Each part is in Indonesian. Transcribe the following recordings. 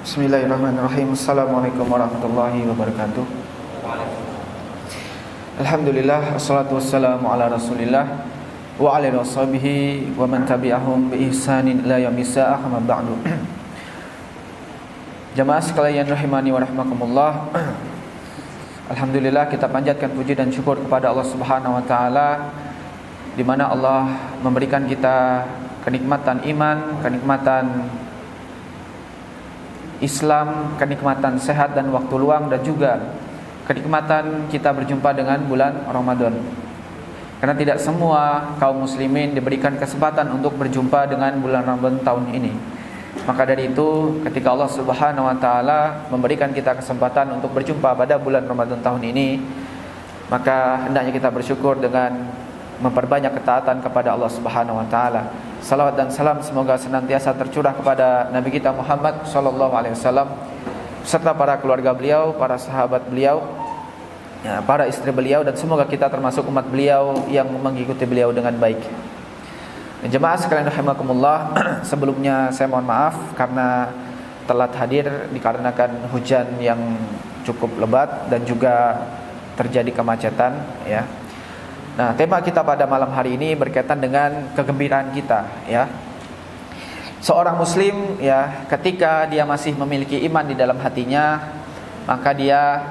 Bismillahirrahmanirrahim. Assalamualaikum warahmatullahi wabarakatuh. Alhamdulillah, wassalatu wassalamu ala rasulillah wa ala washabihi wa man tabi'ahum bi ihsanin ila yaumis saah, amma ba'du. Jamaah sekalian rahimani wa rahmakumullah. Alhamdulillah, kita panjatkan puji dan syukur kepada Allah Subhanahu wa taala, di mana Allah memberikan kita kenikmatan iman, kenikmatan Islam, kenikmatan sehat dan waktu luang, dan juga kenikmatan kita berjumpa dengan bulan Ramadan. Karena tidak semua kaum muslimin diberikan kesempatan untuk berjumpa dengan bulan Ramadan tahun ini. Maka dari itu, ketika Allah Subhanahu wa taala memberikan kita kesempatan untuk berjumpa pada bulan Ramadan tahun ini, maka hendaknya kita bersyukur dengan memperbanyak ketaatan kepada Allah Subhanahu wa taala. Salawat dan salam semoga senantiasa tercurah kepada Nabi kita Muhammad sallallahu alaihi wasallam serta para keluarga beliau, para sahabat beliau, para istri beliau, dan semoga kita termasuk umat beliau yang mengikuti beliau dengan baik. Jemaah sekalian rahimakumullah, sebelumnya saya mohon maaf karena telat hadir dikarenakan hujan yang cukup lebat dan juga terjadi kemacetan, ya. Nah, tema kita pada malam hari ini berkaitan dengan kegembiraan kita, ya. Seorang muslim, ya, ketika dia masih memiliki iman di dalam hatinya, maka dia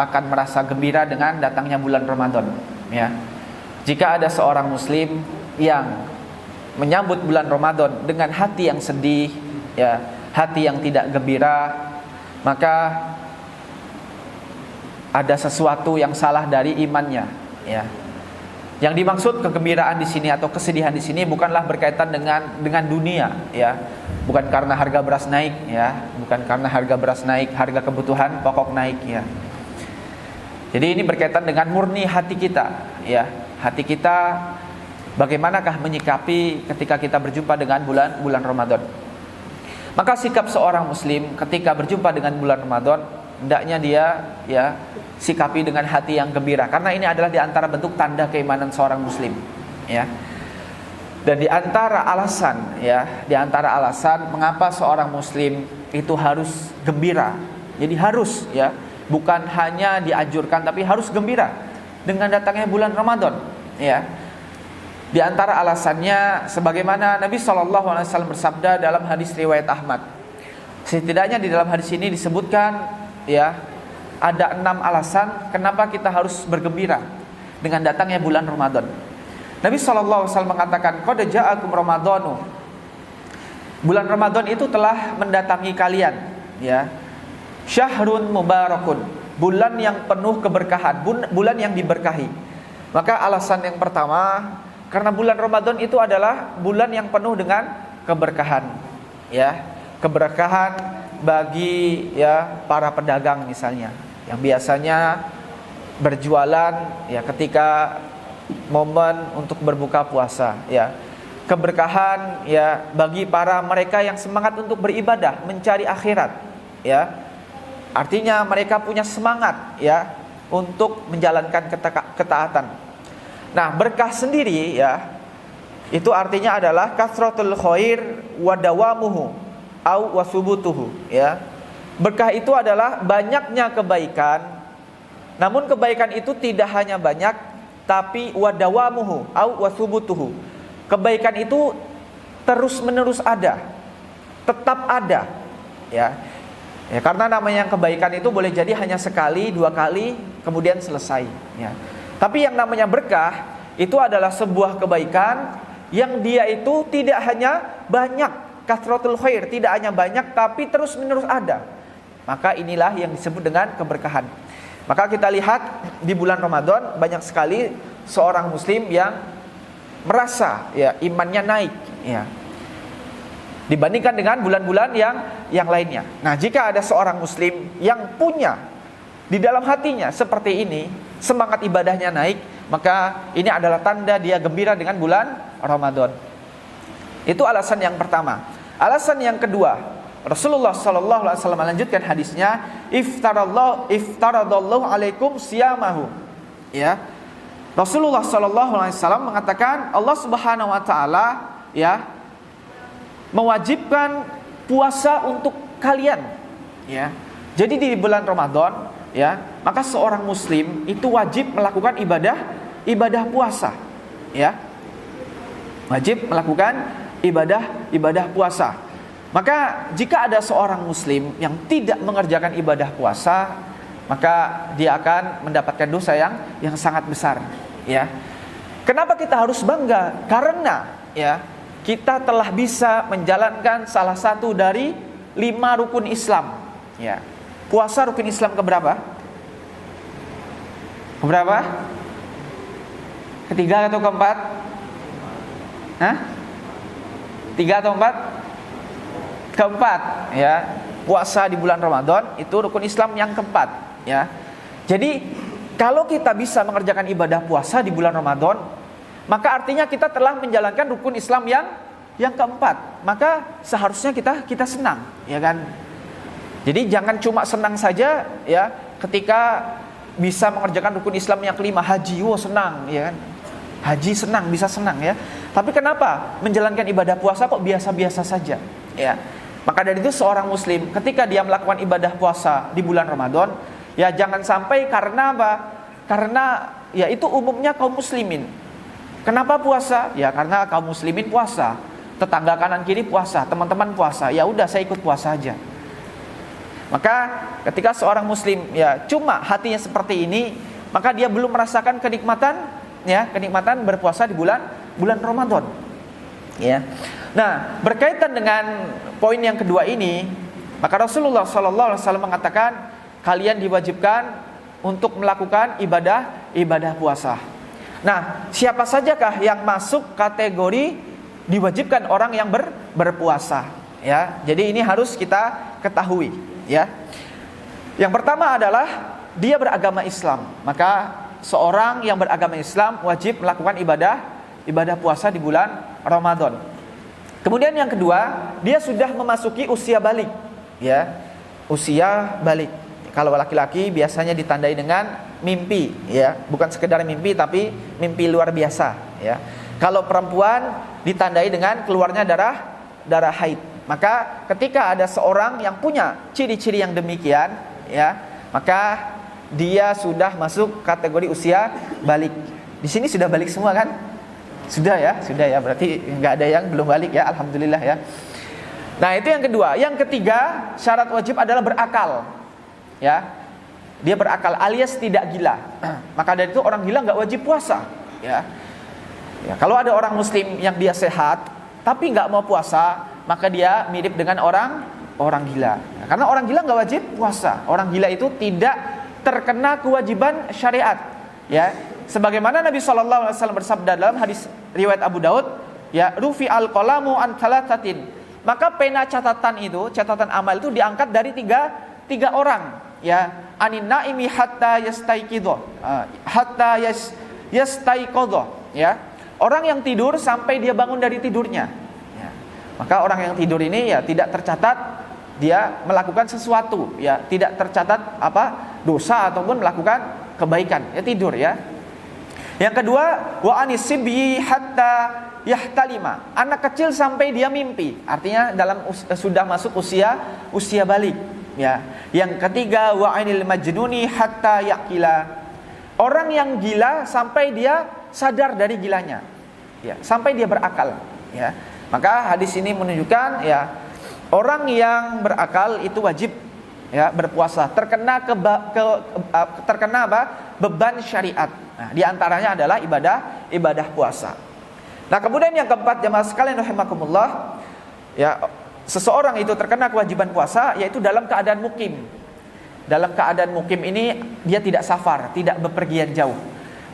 akan merasa gembira dengan datangnya bulan Ramadan, ya. Jika ada seorang muslim yang menyambut bulan Ramadan dengan hati yang sedih, ya, hati yang tidak gembira, maka ada sesuatu yang salah dari imannya, ya. Yang dimaksud kegembiraan di sini atau kesedihan di sini bukanlah berkaitan dengan dunia, ya. Bukan karena harga beras naik, ya. Bukan karena harga beras naik, harga kebutuhan pokok naik, ya. Jadi ini berkaitan dengan murni hati kita, ya. Hati kita bagaimanakah menyikapi ketika kita berjumpa dengan bulan Ramadan. Maka sikap seorang muslim ketika berjumpa dengan bulan Ramadan, hendaknya dia, ya, sikapi dengan hati yang gembira, karena ini adalah di antara bentuk tanda keimanan seorang muslim, ya. Dan di antara alasan, ya, di antara alasan mengapa seorang muslim itu harus gembira. Jadi harus, ya, bukan hanya dianjurkan tapi harus gembira dengan datangnya bulan Ramadan, ya. Di antara alasannya sebagaimana Nabi SAW bersabda dalam hadis riwayat Ahmad. Setidaknya di dalam hadis ini disebutkan, ya, ada 6 alasan kenapa kita harus bergembira dengan datangnya bulan Ramadan. Nabi SAW mengatakan, qad ja'akum Ramadhanu. Bulan Ramadan itu telah mendatangi kalian, ya. Syahrun mubarakun, bulan yang penuh keberkahan, bulan yang diberkahi. Maka alasan yang pertama, karena bulan Ramadan itu adalah bulan yang penuh dengan keberkahan, ya. Keberkahan bagi, ya, para pedagang misalnya yang biasanya berjualan, ya, ketika momen untuk berbuka puasa, ya. Keberkahan, ya, bagi para mereka yang semangat untuk beribadah, mencari akhirat, ya. Artinya mereka punya semangat, ya, untuk menjalankan ketaatan. Nah, berkah sendiri, ya, itu artinya adalah kasratul khair wa dawamuhu au wasubutuhu, ya. Berkah itu adalah banyaknya kebaikan, namun kebaikan itu tidak hanya banyak, tapi wadawamuhu au wasubutuhu. Kebaikan itu terus menerus ada, tetap ada, ya. Ya, karena namanya kebaikan itu boleh jadi hanya sekali, 2 kali, kemudian selesai, ya. Tapi yang namanya berkah itu adalah sebuah kebaikan yang dia itu tidak hanya banyak, kasratul khair, tidak hanya banyak tapi terus menerus ada. Maka inilah yang disebut dengan keberkahan. Maka kita lihat di bulan Ramadan banyak sekali seorang muslim yang merasa, ya, imannya naik, ya, dibandingkan dengan bulan-bulan yang lainnya. Nah, jika ada seorang muslim yang punya di dalam hatinya seperti ini, semangat ibadahnya naik, maka ini adalah tanda dia gembira dengan bulan Ramadan. Itu alasan yang pertama. Alasan yang kedua, Rasulullah sallallahu alaihi wasallam melanjutkan hadisnya, iftaradallahu alaikum siyamahu, ya. Rasulullah sallallahu alaihi wasallam mengatakan Allah Subhanahu wa taala, ya, mewajibkan puasa untuk kalian, ya. Jadi di bulan Ramadan, ya, maka seorang muslim itu wajib melakukan ibadah puasa, ya. Wajib melakukan ibadah puasa. Maka jika ada seorang muslim yang tidak mengerjakan ibadah puasa, maka dia akan mendapatkan dosa yang sangat besar, ya. Kenapa kita harus bangga? Karena, ya, kita telah bisa menjalankan salah satu dari 5 rukun Islam, ya. Puasa rukun Islam keberapa? Keberapa? Ketiga atau keempat? Hah? 3 atau 4? Keempat, ya. Puasa di bulan Ramadan itu rukun Islam yang keempat, ya. Jadi kalau kita bisa mengerjakan ibadah puasa di bulan Ramadan, maka artinya kita telah menjalankan rukun Islam yang keempat. Maka seharusnya kita senang, ya kan? Jadi jangan cuma senang saja, ya, ketika bisa mengerjakan rukun Islam yang kelima, haji, senang, ya kan? Haji senang, bisa senang, ya. Tapi kenapa menjalankan ibadah puasa kok biasa-biasa saja, ya? Maka dari itu seorang muslim ketika dia melakukan ibadah puasa di bulan Ramadan, ya jangan sampai karena apa? Karena ya itu umumnya kaum muslimin. Kenapa puasa? Ya karena kaum muslimin puasa. Tetangga kanan kiri puasa, teman-teman puasa. Ya udah saya ikut puasa aja. Maka ketika seorang muslim ya cuma hatinya seperti ini, maka dia belum merasakan kenikmatan, ya, kenikmatan berpuasa di bulan Ramadan. Ya. Nah, berkaitan dengan poin yang kedua ini, maka Rasulullah SAW mengatakan kalian diwajibkan untuk melakukan ibadah puasa. Nah, siapa sajakah yang masuk kategori diwajibkan orang yang berpuasa? Ya, jadi ini harus kita ketahui. Ya, yang pertama adalah dia beragama Islam. Maka seorang yang beragama Islam wajib melakukan ibadah puasa di bulan Ramadan. Kemudian yang kedua, dia sudah memasuki usia balik, ya, usia balik. Kalau laki-laki biasanya ditandai dengan mimpi, ya, bukan sekedar mimpi tapi mimpi luar biasa, ya. Kalau perempuan ditandai dengan keluarnya darah haid. Maka ketika ada seorang yang punya ciri-ciri yang demikian, ya, maka dia sudah masuk kategori usia balik. Di sini sudah balik semua kan? Sudah ya, berarti nggak ada yang belum balik ya, alhamdulillah ya. Nah itu yang kedua. Yang ketiga, syarat wajib adalah berakal, ya. Dia berakal alias tidak gila. Maka dari itu orang gila nggak wajib puasa, ya. Ya, kalau ada orang muslim yang dia sehat tapi nggak mau puasa, maka dia mirip dengan orang gila. Nah, karena orang gila nggak wajib puasa. Orang gila itu tidak terkena kewajiban syariat, ya. Sebagaimana Nabi SAW bersabda dalam hadis riwayat Abu Daud, ya, rufi al-qalamu an thalathatin. Maka pena catatan itu, catatan amal itu diangkat dari tiga orang, ya. Anin naimi hatta yastaiqidho, yastaiqidho, ya. Orang yang tidur sampai dia bangun dari tidurnya, ya. Maka orang yang tidur ini ya tidak tercatat dia melakukan sesuatu, ya, tidak tercatat dosa ataupun melakukan kebaikan, ya, tidur, ya. Yang kedua, wa anisibyi hatta yahtalima. Anak kecil sampai dia mimpi. Artinya sudah masuk usia balik, ya. Yang ketiga, wa anil majnuni hatta yaqila. Orang yang gila sampai dia sadar dari gilanya, ya, sampai dia berakal, ya. Maka hadis ini menunjukkan, ya, orang yang berakal itu wajib, ya, berpuasa. Terkena beban syariat. Nah, di antaranya adalah ibadah puasa. Nah, kemudian yang keempat, jemaah sekalian rahimakumullah, ya, seseorang itu terkena kewajiban puasa yaitu dalam keadaan mukim. Dalam keadaan mukim ini dia tidak safar, tidak bepergian jauh.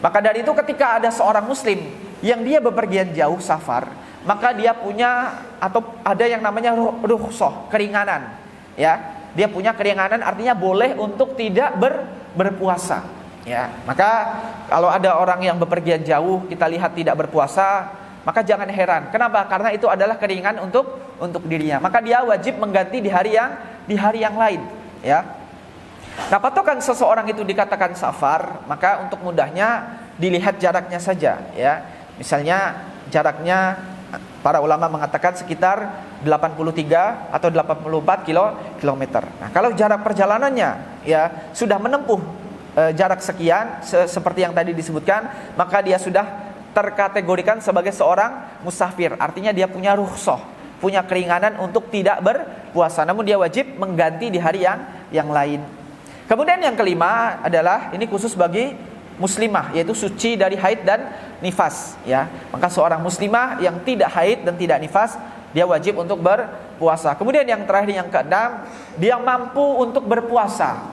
Maka dari itu ketika ada seorang muslim yang dia bepergian jauh safar, maka dia punya atau ada yang namanya rukhsah, keringanan, ya. Dia punya keringanan artinya boleh untuk tidak berpuasa. Ya, maka kalau ada orang yang bepergian jauh kita lihat tidak berpuasa, maka jangan heran. Kenapa? Karena itu adalah keringan untuk dirinya. Maka dia wajib mengganti di hari yang lain, ya. Nah, patokan seseorang itu dikatakan safar, maka untuk mudahnya dilihat jaraknya saja, ya. Misalnya jaraknya Para ulama mengatakan sekitar 83 atau 84 kilometer. Nah, kalau jarak perjalanannya ya sudah menempuh jarak sekian seperti yang tadi disebutkan, maka dia sudah terkategorikan sebagai seorang musafir. Artinya dia punya rukhsah, punya keringanan untuk tidak berpuasa, namun dia wajib mengganti di hari yang lain. Kemudian yang kelima adalah ini khusus bagi muslimah, yaitu suci dari haid dan nifas ya. Maka seorang muslimah yang tidak haid dan tidak nifas, dia wajib untuk berpuasa. Kemudian yang terakhir, yang keenam, dia mampu untuk berpuasa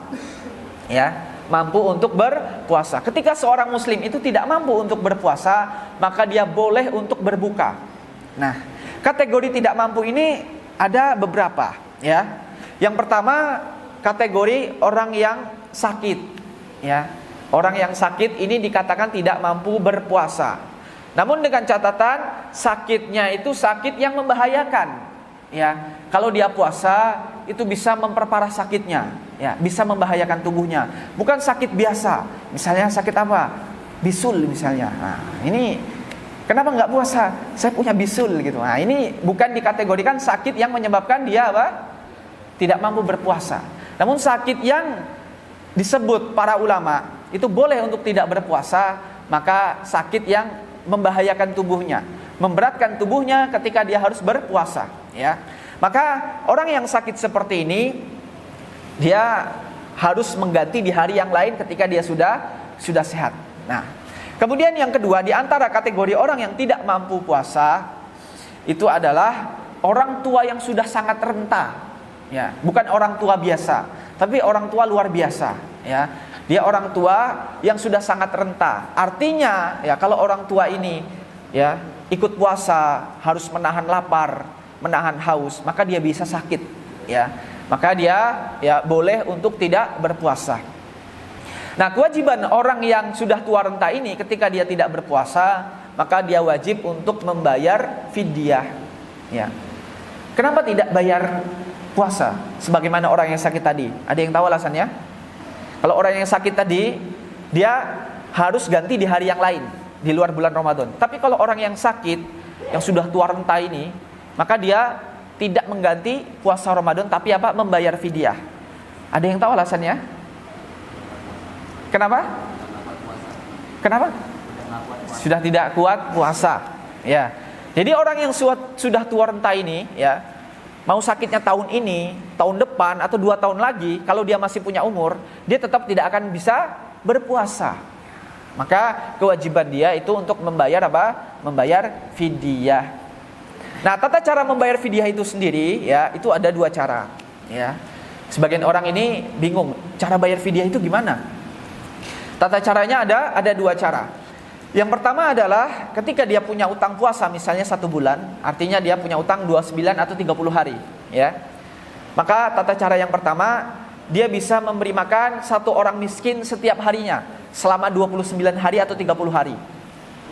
ya, mampu untuk berpuasa. Ketika seorang muslim itu tidak mampu untuk berpuasa, maka dia boleh untuk berbuka. Nah, kategori tidak mampu ini ada beberapa ya. Yang pertama, kategori orang yang sakit ya. Orang yang sakit ini dikatakan tidak mampu berpuasa. Namun dengan catatan sakitnya itu sakit yang membahayakan ya. Kalau dia puasa itu bisa memperparah sakitnya ya, bisa membahayakan tubuhnya. Bukan sakit biasa. Misalnya sakit apa? Bisul misalnya. Nah, ini kenapa nggak puasa? Saya punya bisul gitu. Nah, ini bukan dikategorikan sakit yang menyebabkan dia apa? Tidak mampu berpuasa. Namun sakit yang disebut para ulama itu boleh untuk tidak berpuasa, maka sakit yang membahayakan tubuhnya, memberatkan tubuhnya ketika dia harus berpuasa ya. Maka orang yang sakit seperti ini dia harus mengganti di hari yang lain ketika dia sudah sehat. Nah, kemudian yang kedua, di antara kategori orang yang tidak mampu puasa itu adalah orang tua yang sudah sangat renta ya, bukan orang tua biasa, tapi orang tua luar biasa ya. Dia orang tua yang sudah sangat renta. Artinya ya, kalau orang tua ini ya ikut puasa harus menahan lapar, menahan haus, maka dia bisa sakit ya. Maka dia ya boleh untuk tidak berpuasa. Nah, kewajiban orang yang sudah tua renta ini ketika dia tidak berpuasa, maka dia wajib untuk membayar fidyah ya. Kenapa tidak bayar puasa sebagaimana orang yang sakit tadi? Ada yang tahu alasannya? Kalau orang yang sakit tadi, dia harus ganti di hari yang lain, di luar bulan Ramadan. Tapi kalau orang yang sakit, yang sudah tua renta ini, maka dia tidak mengganti puasa Ramadan, tapi apa? Membayar fidyah. Ada yang tahu alasannya? Kenapa? Kenapa? Sudah tidak kuat puasa. Ya. Jadi orang yang sudah tua renta ini, ya, mau sakitnya tahun ini, tahun depan, atau 2 tahun lagi, kalau dia masih punya umur, dia tetap tidak akan bisa berpuasa. Maka kewajiban dia itu untuk membayar apa? Membayar fidyah. Nah, tata cara membayar fidyah itu sendiri, ya, itu ada 2 cara. Ya, sebagian orang ini bingung, cara bayar fidyah itu gimana? Tata caranya ada 2 cara. Yang pertama adalah ketika dia punya utang puasa misalnya 1 bulan, artinya dia punya utang 29 atau 30 hari ya. Maka tata cara yang pertama, dia bisa memberi makan 1 orang miskin setiap harinya selama 29 hari atau 30 hari.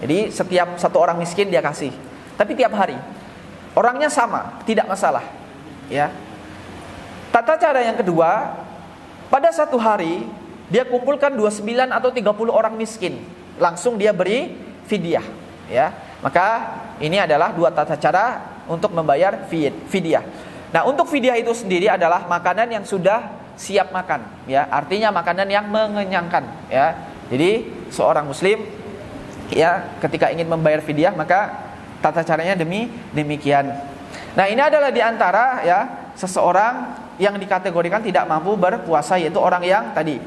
Jadi setiap 1 orang miskin dia kasih, tapi tiap hari. Orangnya sama, tidak masalah ya. Tata cara yang kedua, pada 1 hari dia kumpulkan 29 atau 30 orang miskin, langsung dia beri fidyah ya. Maka ini adalah 2 tata cara untuk membayar fidyah. Nah, untuk fidyah itu sendiri adalah makanan yang sudah siap makan ya, artinya makanan yang mengenyangkan ya. Jadi seorang muslim ya ketika ingin membayar fidyah, maka tata caranya demikian. Nah, ini adalah diantara ya seseorang yang dikategorikan tidak mampu berpuasa, yaitu orang yang tadi,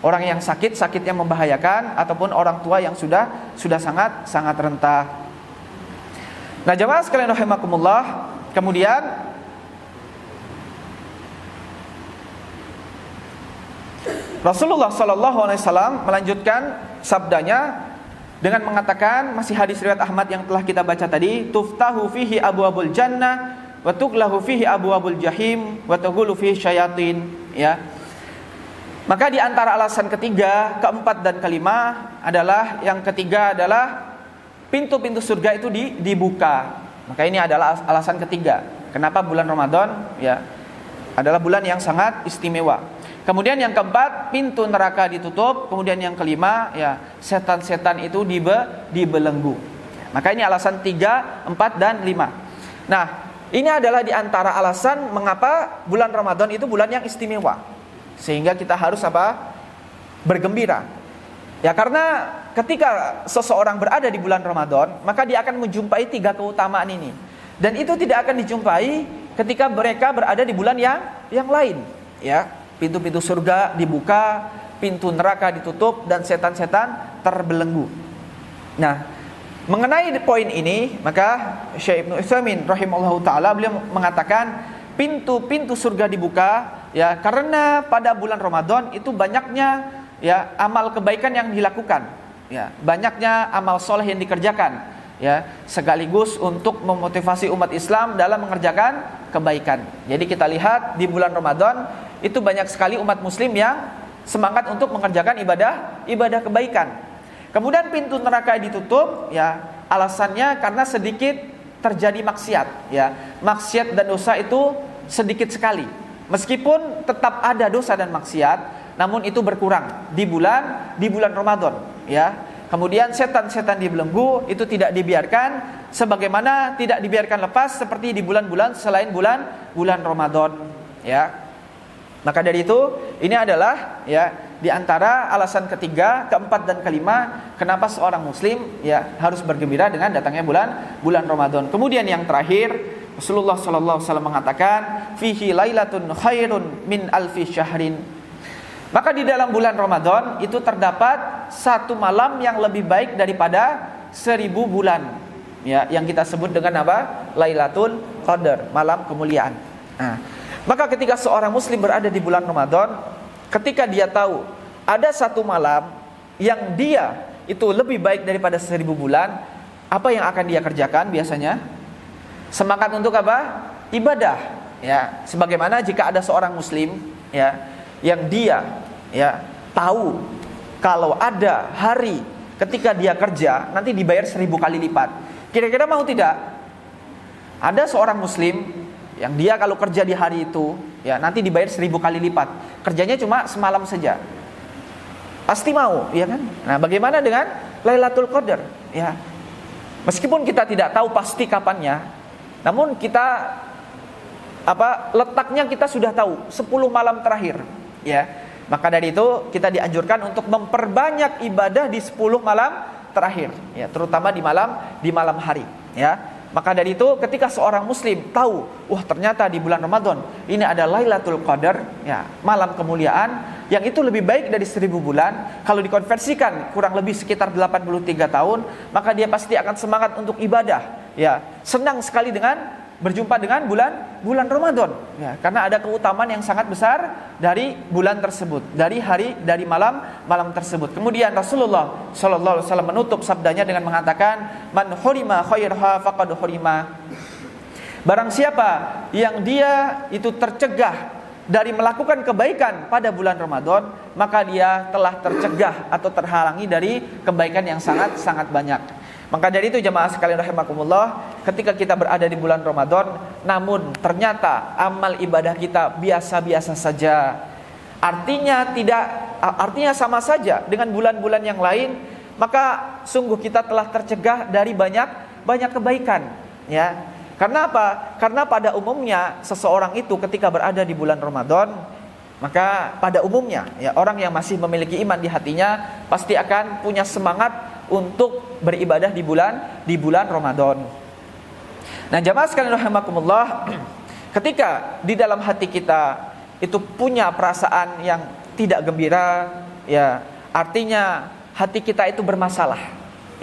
orang yang sakit yang membahayakan, ataupun orang tua yang sudah sangat renta. Nah, jamaah sekalian rahimakumullah, kemudian Rasulullah SAW melanjutkan sabdanya dengan mengatakan, masih hadis riwayat Ahmad yang telah kita baca tadi, tuftahu fihi abwabul jannah wa tughlahu fihi abwabul jahim wa tughulu fihi syayatin ya. Maka di antara alasan ketiga, keempat dan kelima adalah, yang ketiga adalah pintu-pintu surga itu dibuka. Maka ini adalah alasan ketiga kenapa bulan Ramadan ya adalah bulan yang sangat istimewa. Kemudian yang keempat, pintu neraka ditutup. Kemudian yang kelima, ya, setan-setan itu dibelenggu. Maka ini alasan 3, 4, dan 5. Nah, ini adalah di antara alasan mengapa bulan Ramadan itu bulan yang istimewa, sehingga kita harus apa? Bergembira. Ya, karena ketika seseorang berada di bulan Ramadan, maka dia akan menjumpai 3 keutamaan ini. Dan itu tidak akan dijumpai ketika mereka berada di bulan yang lain. Ya, pintu-pintu surga dibuka, pintu neraka ditutup, dan setan-setan terbelenggu. Nah, mengenai poin ini, maka Syekh Ibnu Utsaimin rahimahullahu taala beliau mengatakan pintu-pintu surga dibuka ya karena pada bulan Ramadan itu banyaknya ya amal kebaikan yang dilakukan, ya banyaknya amal soleh yang dikerjakan, ya sekaligus untuk memotivasi umat Islam dalam mengerjakan kebaikan. Jadi kita lihat di bulan Ramadan itu banyak sekali umat Muslim yang semangat untuk mengerjakan ibadah kebaikan. Kemudian pintu neraka ditutup, ya alasannya karena sedikit terjadi maksiat, ya maksiat dan dosa itu sedikit sekali. Meskipun tetap ada dosa dan maksiat, namun itu berkurang di bulan Ramadan, ya. Kemudian setan-setan dibelenggu itu tidak dibiarkan, sebagaimana tidak dibiarkan lepas seperti di bulan-bulan selain bulan Ramadan, ya. Maka dari itu ini adalah ya di antara alasan ketiga, keempat, dan kelima kenapa seorang muslim ya harus bergembira dengan datangnya bulan Ramadan. Kemudian yang terakhir, Rasulullah sallallahu alaihi wasallam mengatakan fihi lailatun khairun min alfi syahrin. Maka di dalam bulan Ramadan itu terdapat satu malam yang lebih baik daripada 1000 bulan. Ya, yang kita sebut dengan apa? Lailatul Qadar, malam kemuliaan. Nah, maka ketika seorang muslim berada di bulan Ramadan, ketika dia tahu ada satu malam yang dia itu lebih baik daripada 1000 bulan, apa yang akan dia kerjakan biasanya? Semangat untuk apa? Ibadah. Ya, sebagaimana jika ada seorang muslim ya yang dia ya tahu kalau ada hari ketika dia kerja nanti dibayar 1000 kali lipat. Kira-kira mau tidak? Ada seorang muslim yang dia kalau kerja di hari itu ya nanti dibayar 1000 kali lipat. Kerjanya cuma semalam saja. Pasti mau, ya kan? Nah, bagaimana dengan Lailatul Qadar? Ya. Meskipun kita tidak tahu pasti kapannya, namun kita letaknya kita sudah tahu, 10 malam terakhir, ya. Maka dari itu kita dianjurkan untuk memperbanyak ibadah di 10 malam terakhir, ya, terutama di malam hari, ya. Maka dari itu ketika seorang muslim tahu, wah ternyata di bulan Ramadan ini ada Lailatul Qadar, ya, malam kemuliaan yang itu lebih baik dari 1000 bulan. Kalau dikonversikan kurang lebih sekitar 83 tahun, maka dia pasti akan semangat untuk ibadah, ya. Senang sekali dengan berjumpa dengan bulan Ramadan, ya, karena ada keutamaan yang sangat besar dari bulan tersebut, dari malam tersebut. Kemudian Rasulullah sallallahu alaihi wasallam menutup sabdanya dengan mengatakan, "Man hurima khairha faqad hurima." Barang siapa yang dia itu tercegah dari melakukan kebaikan pada bulan Ramadan, maka dia telah tercegah atau terhalangi dari kebaikan yang sangat banyak. Maka dari itu jemaah sekalian rahimakumullah, ketika kita berada di bulan Ramadan namun ternyata amal ibadah kita biasa-biasa saja, artinya sama saja dengan bulan-bulan yang lain, maka sungguh kita telah tercegah dari banyak kebaikan, ya. Karena apa? Karena pada umumnya seseorang itu ketika berada di bulan Ramadan, maka pada umumnya ya orang yang masih memiliki iman di hatinya pasti akan punya semangat untuk beribadah di bulan Ramadan. Nah, jamaah sekalian rahimakumullah, ketika di dalam hati kita itu punya perasaan yang tidak gembira, ya, artinya hati kita itu bermasalah,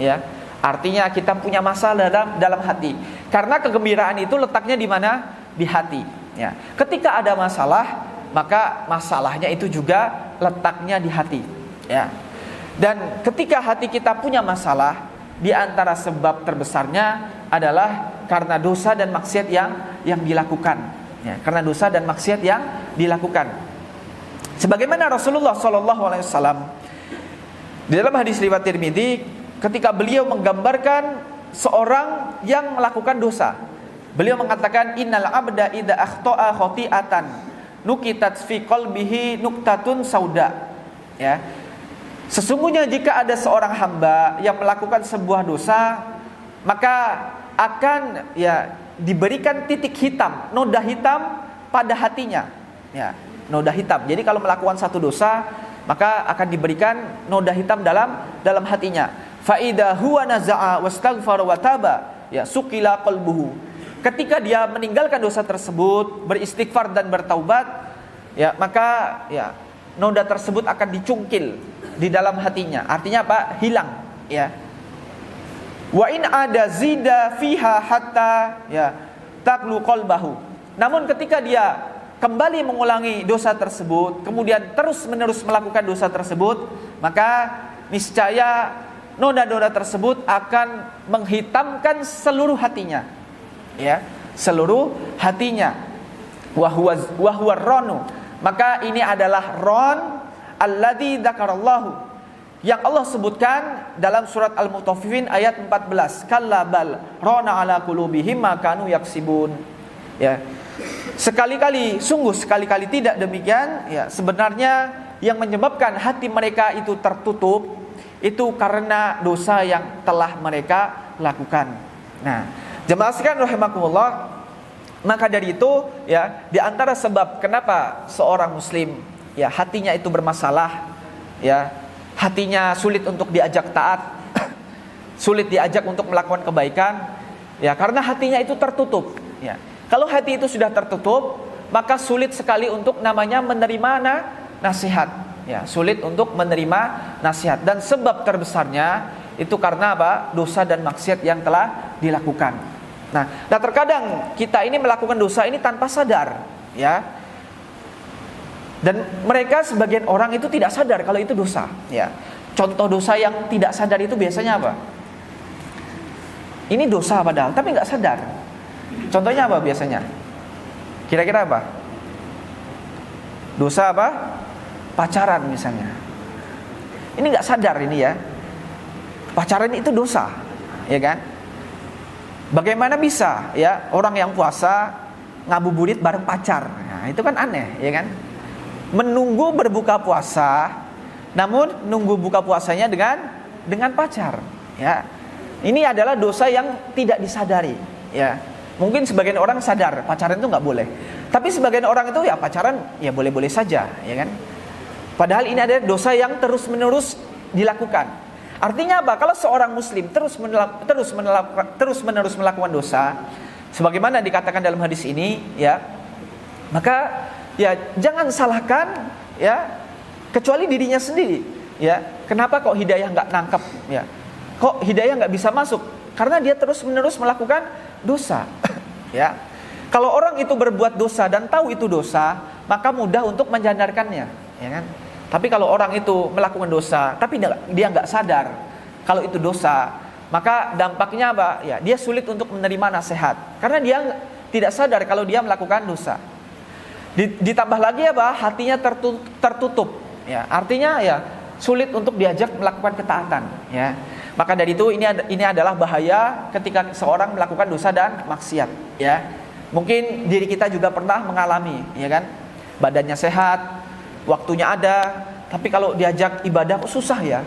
ya. Artinya kita punya masalah dalam hati. Karena kegembiraan itu letaknya di mana? Di hati, ya. Ketika ada masalah, maka masalahnya itu juga letaknya di hati, ya. Dan ketika hati kita punya masalah, di antara sebab terbesarnya adalah karena dosa dan maksiat yang dilakukan, ya, karena dosa dan maksiat yang dilakukan. Sebagaimana Rasulullah SAW di dalam hadis riwayat Tirmidzi, ketika beliau menggambarkan seorang yang melakukan dosa, beliau mengatakan, innal abda idza akhta'a khati'atan nukitat fi qalbihi nuktatun sauda, ya. Sesungguhnya jika ada seorang hamba yang melakukan sebuah dosa, maka akan ya diberikan titik hitam, noda hitam pada hatinya. Ya, noda hitam. Jadi kalau melakukan satu dosa, maka akan diberikan noda hitam dalam hatinya. Fa idza huwa naza'a wastaghfara wa taba, ya sukila qalbuhu. Ketika dia meninggalkan dosa tersebut, beristighfar dan bertaubat, ya maka ya noda tersebut akan dicungkil di dalam hatinya. Artinya apa? Hilang, ya. Wa in ada zida fiha hatta ya taqlu qalbahu. Namun ketika dia kembali mengulangi dosa tersebut, kemudian terus-menerus melakukan dosa tersebut, maka niscaya noda-noda tersebut akan menghitamkan seluruh hatinya. Ya, seluruh hatinya. Wa huwa ronu. Maka ini adalah ron alladzi dzakarallahu, yang Allah sebutkan dalam surat Al-Mutaffifin ayat 14. Kalla bal rana ala qulubihim ma kanu yaksibun. Ya. Sungguh sekali-kali tidak demikian, ya. Sebenarnya yang menyebabkan hati mereka itu tertutup itu karena dosa yang telah mereka lakukan. Nah, jemaah sekalian rahimakumullah, maka dari itu ya, di antara sebab kenapa seorang muslim ya hatinya itu bermasalah, ya, hatinya sulit untuk diajak taat, sulit diajak untuk melakukan kebaikan, ya karena hatinya itu tertutup. Ya. Kalau hati itu sudah tertutup, maka sulit sekali untuk namanya menerima nasihat. Ya, sulit untuk menerima nasihat. Dan sebab terbesarnya itu karena apa? Dosa dan maksiat yang telah dilakukan. Nah terkadang kita ini melakukan dosa ini tanpa sadar, ya. Dan mereka sebagian orang itu tidak sadar kalau itu dosa, ya. Contoh dosa yang tidak sadar itu biasanya apa? Ini dosa padahal tapi nggak sadar. Contohnya apa biasanya? Kira-kira apa? Dosa apa? Pacaran misalnya. Ini nggak sadar ini ya. Pacaran itu dosa, ya kan? Bagaimana bisa ya orang yang puasa ngabuburit bareng pacar? Nah, itu kan aneh, ya kan? Menunggu berbuka puasa, namun nunggu buka puasanya dengan pacar, ya. Ini adalah dosa yang tidak disadari, ya. Mungkin sebagian orang sadar pacaran itu nggak boleh, tapi sebagian orang itu ya pacaran ya boleh-boleh saja, ya kan. Padahal ini adalah dosa yang terus-menerus dilakukan. Artinya apa? Kalau seorang muslim terus-menerus melakukan dosa, sebagaimana dikatakan dalam hadis ini, ya, maka ya jangan salahkan ya kecuali dirinya sendiri, ya. Kenapa kok hidayah nggak nangkep, ya? Kok hidayah nggak bisa masuk? Karena dia terus-menerus melakukan dosa, ya. Kalau orang itu berbuat dosa dan tahu itu dosa, maka mudah untuk menyandarkannya, ya kan? Tapi kalau orang itu melakukan dosa tapi dia nggak sadar kalau itu dosa, maka dampaknya apa? Ya, dia sulit untuk menerima nasihat karena dia tidak sadar kalau dia melakukan dosa. Ditambah lagi apa? Hatinya tertutup, ya. Artinya ya sulit untuk diajak melakukan ketaatan, ya. Maka dari itu ini adalah bahaya ketika seorang melakukan dosa dan maksiat, ya. Mungkin diri kita juga pernah mengalami, ya kan? Badannya sehat, waktunya ada, tapi kalau diajak ibadah kok susah ya.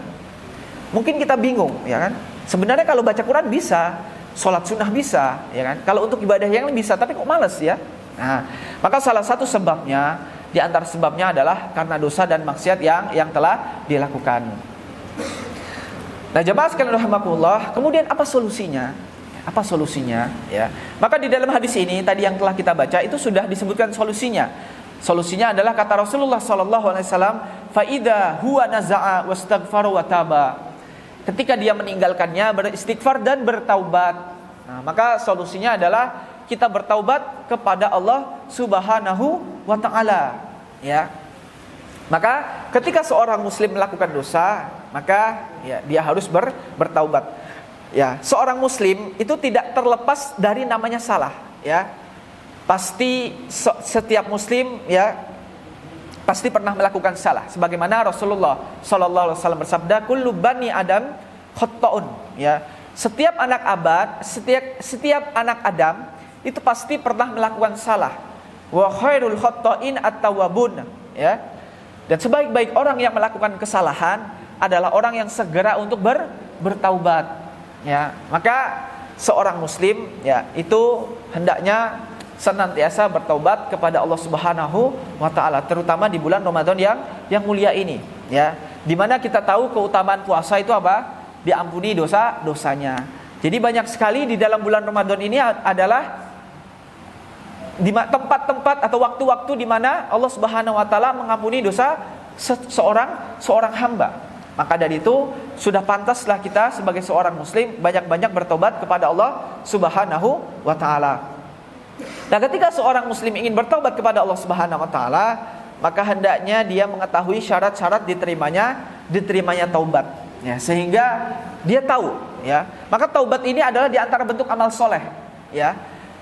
Mungkin kita bingung, ya kan? Sebenarnya kalau baca Quran bisa, sholat sunnah bisa, ya kan? Kalau untuk ibadah yang lain bisa, tapi kok malas ya? Nah, maka salah satu sebabnya, di antara sebabnya adalah karena dosa dan maksiat yang telah dilakukan. Nah, jemaah sekalian rahimakumullah, kemudian apa solusinya? Apa solusinya? Ya, maka di dalam hadis ini tadi yang telah kita baca itu sudah disebutkan solusinya. Solusinya adalah kata Rasulullah SAW, faida huwa naza'a wastaghfara wa taba. Ketika dia meninggalkannya, beristighfar dan bertaubat. Nah, maka solusinya adalah kita bertaubat kepada Allah Subhanahu wa taala, ya. Maka ketika seorang muslim melakukan dosa, maka ya dia harus bertaubat. Ya, seorang muslim itu tidak terlepas dari namanya salah, ya. Pasti setiap muslim ya pasti pernah melakukan salah. Sebagaimana Rasulullah sallallahu alaihi wasallam bersabda, kullu bani Adam khata'un, ya. Setiap anak Adam itu pasti pernah melakukan salah. Wa khairul khata'in at-tawwabun, ya. Dan sebaik-baik orang yang melakukan kesalahan adalah orang yang segera untuk bertaubat, ya. Maka seorang muslim ya itu hendaknya senantiasa bertaubat kepada Allah Subhanahu wa taala, terutama di bulan Ramadan yang mulia ini ya. Di mana kita tahu keutamaan puasa itu apa? Diampuni dosa-dosanya. Jadi banyak sekali di dalam bulan Ramadan ini adalah di tempat-tempat atau waktu-waktu di mana Allah Subhanahu wa taala mengampuni dosa seorang hamba. Maka dari itu sudah pantaslah kita sebagai seorang muslim banyak-banyak bertobat kepada Allah Subhanahu wa taala. Nah, ketika seorang muslim ingin bertobat kepada Allah Subhanahu wa taala, maka hendaknya dia mengetahui syarat-syarat diterimanya taubat ya, sehingga dia tahu ya. Maka taubat ini adalah di antara bentuk amal soleh ya.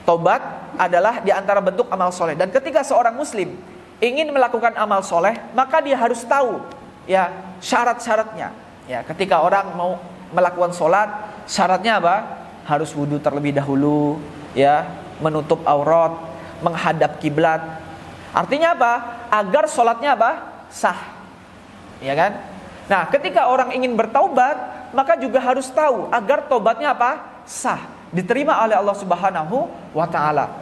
Taubat adalah di antara bentuk amal soleh. Dan ketika seorang muslim ingin melakukan amal soleh, maka dia harus tahu ya syarat-syaratnya ya. Ketika orang mau melakukan sholat, syaratnya apa? Harus wudhu terlebih dahulu ya, menutup aurat, menghadap kiblat. Artinya apa? Agar sholatnya apa? Sah ya kan? Nah, ketika orang ingin bertaubat, maka juga harus tahu agar taubatnya apa? Sah, diterima oleh Allah Subhanahu wa taala.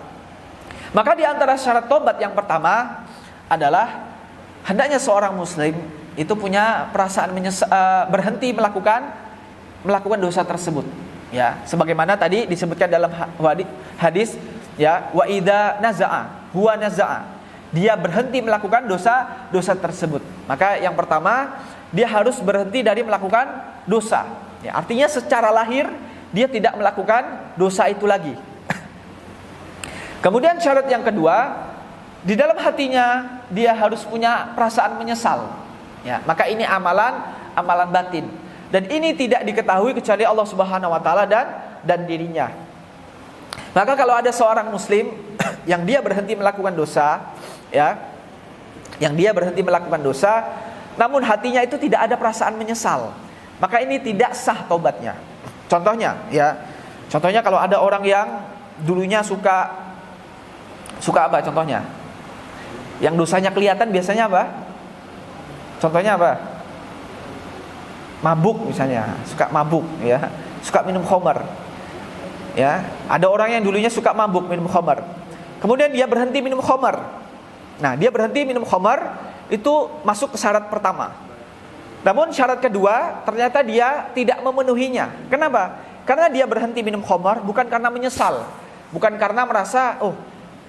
Maka di antara syarat taubat yang pertama adalah hendaknya seorang muslim itu punya perasaan berhenti melakukan dosa tersebut ya, sebagaimana tadi disebutkan dalam hadis ya, wa idza naza'a huwa naza'a, dia berhenti melakukan dosa tersebut. Maka yang pertama, dia harus berhenti dari melakukan dosa ya, artinya secara lahir dia tidak melakukan dosa itu lagi. Kemudian syarat yang kedua, di dalam hatinya dia harus punya perasaan menyesal ya. Maka ini amalan batin, dan ini tidak diketahui kecuali Allah Subhanahu wa taala dan dirinya. Maka kalau ada seorang muslim yang dia berhenti melakukan dosa ya, namun hatinya itu tidak ada perasaan menyesal, maka ini tidak sah taubatnya. Contohnya kalau ada orang yang dulunya suka apa contohnya? Yang dosanya kelihatan biasanya apa? Contohnya apa? Mabuk misalnya, suka mabuk ya, suka minum khamar. Ya, ada orang yang dulunya suka mabuk, minum khamar. Kemudian dia berhenti minum khamar. Nah, dia berhenti minum khamar itu masuk ke syarat pertama. Namun syarat kedua ternyata dia tidak memenuhinya. Kenapa? Karena dia berhenti minum khamar bukan karena menyesal, bukan karena merasa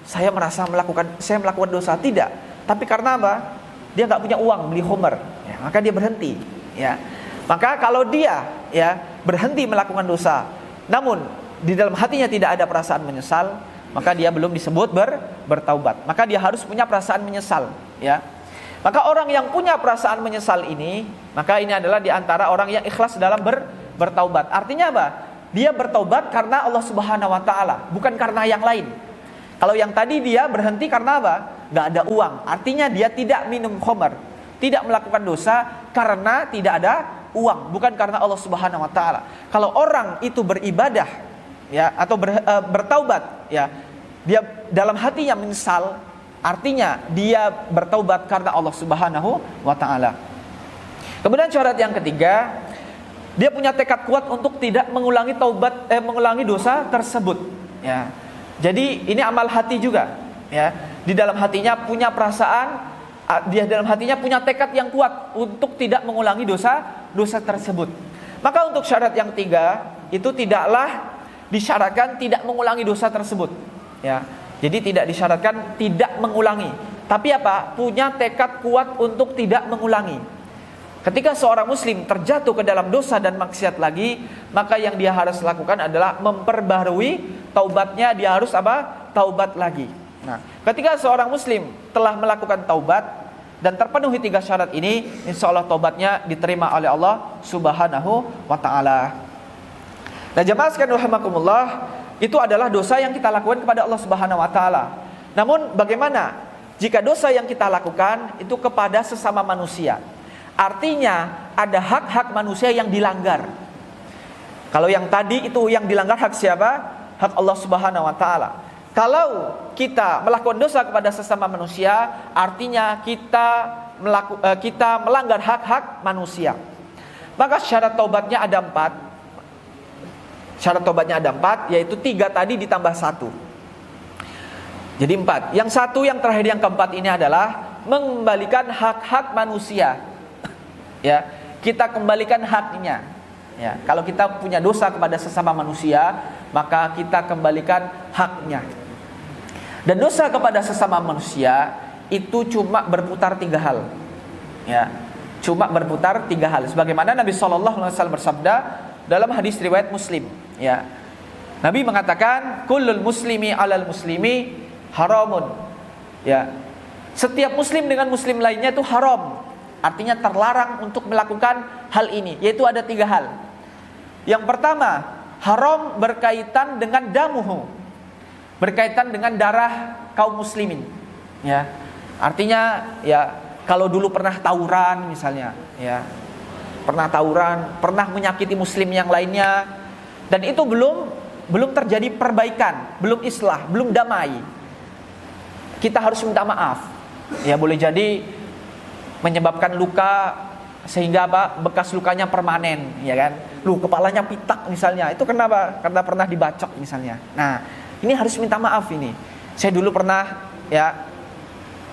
saya melakukan dosa, tidak. Tapi karena apa? Dia nggak punya uang beli khamar, ya, maka dia berhenti. Ya, maka kalau dia ya berhenti melakukan dosa, namun di dalam hatinya tidak ada perasaan menyesal, maka dia belum disebut bertaubat. Maka dia harus punya perasaan menyesal. Ya, maka orang yang punya perasaan menyesal ini, maka ini adalah di antara orang yang ikhlas dalam bertaubat. Artinya apa? Dia bertaubat karena Allah Subhanahu wa taala, bukan karena yang lain. Kalau yang tadi dia berhenti karena apa? Gak ada uang. Artinya dia tidak minum khamar, tidak melakukan dosa karena tidak ada uang, bukan karena Allah Subhanahu wa taala. Kalau orang itu beribadah ya atau bertaubat ya, dia dalam hatinya menyesal, artinya dia bertaubat karena Allah Subhanahu wa taala. Kemudian syarat yang ketiga, dia punya tekad kuat untuk tidak mengulangi mengulangi dosa tersebut ya. Jadi ini amal hati juga ya. Di dalam hatinya punya perasaan, dia dalam hatinya punya tekad yang kuat untuk tidak mengulangi dosa tersebut. Maka untuk syarat yang tiga itu tidaklah disyaratkan tidak mengulangi dosa tersebut ya. Jadi tidak disyaratkan tidak mengulangi, tapi apa? Punya tekad kuat untuk tidak mengulangi. Ketika seorang muslim terjatuh ke dalam dosa dan maksiat lagi, maka yang dia harus lakukan adalah memperbarui taubatnya. Dia harus apa? Taubat lagi. Nah, ketika seorang muslim telah melakukan taubat dan terpenuhi tiga syarat ini, insya Allah taubatnya diterima oleh Allah Subhanahu wa ta'ala. Nah, jemaah sekalian rahimakumullah, itu adalah dosa yang kita lakukan kepada Allah Subhanahu wa ta'ala. Namun bagaimana jika dosa yang kita lakukan itu kepada sesama manusia? Artinya ada hak-hak manusia yang dilanggar. Kalau yang tadi itu yang dilanggar hak siapa? Hak Allah Subhanahu wa taala. Kalau kita melakukan dosa kepada sesama manusia, artinya kita melanggar hak-hak manusia. Maka syarat taubatnya ada 4. Syarat tobatnya ada 4, yaitu 3 tadi ditambah 1. Jadi 4. Yang satu, yang terakhir, yang keempat ini adalah mengembalikan hak-hak manusia. Ya, kita kembalikan haknya. Ya, kalau kita punya dosa kepada sesama manusia, maka kita kembalikan haknya. Dan dosa kepada sesama manusia itu cuma berputar 3 hal. Ya, cuma berputar 3 hal. Sebagaimana Nabi SAW bersabda dalam hadis riwayat Muslim. Ya, Nabi mengatakan, kullul muslimi alal muslimi haramun. Ya, setiap muslim dengan muslim lainnya itu haram. Artinya terlarang untuk melakukan hal ini. Yaitu ada 3 hal. Yang pertama, haram berkaitan dengan damuhu, berkaitan dengan darah kaum muslimin. Ya, artinya ya kalau dulu pernah tawuran misalnya, ya pernah tawuran, pernah menyakiti muslim yang lainnya, dan itu belum terjadi perbaikan, belum islah, belum damai, kita harus minta maaf. Ya, boleh jadi menyebabkan luka sehingga bekas lukanya permanen, ya kan? Kepalanya pitak misalnya, itu kenapa? Karena pernah dibacok misalnya. Nah, ini harus minta maaf ini. Saya dulu pernah ya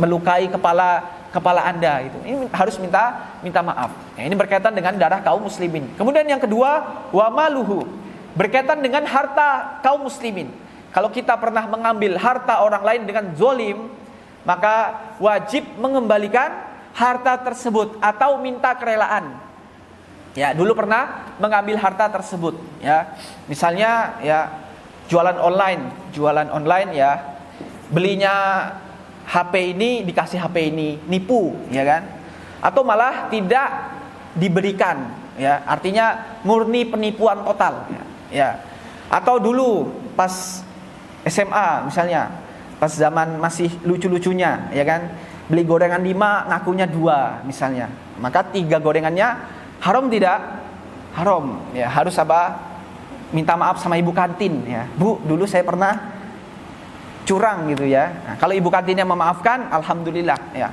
melukai kepala Anda gitu. Ini harus minta maaf. Ya, ini berkaitan dengan darah kaum muslimin. Kemudian yang kedua, wa maluhu, berkaitan dengan harta kaum muslimin. Kalau kita pernah mengambil harta orang lain dengan zolim, maka wajib mengembalikan harta tersebut atau minta kerelaan. Ya, dulu pernah mengambil harta tersebut. Ya, misalnya ya jualan online ya, belinya HP ini dikasih HP ini, nipu, ya kan? Atau malah tidak diberikan, ya, artinya murni penipuan total, ya. Atau dulu pas SMA misalnya, pas zaman masih lucu-lucunya, ya kan? Beli gorengan 5 ngakunya 2 misalnya, maka 3 gorengannya haram tidak? Haram, ya, harus minta maaf sama ibu kantin, ya. Bu, dulu saya pernah curang gitu ya. Nah, kalau ibu kantinnya memaafkan, alhamdulillah, ya.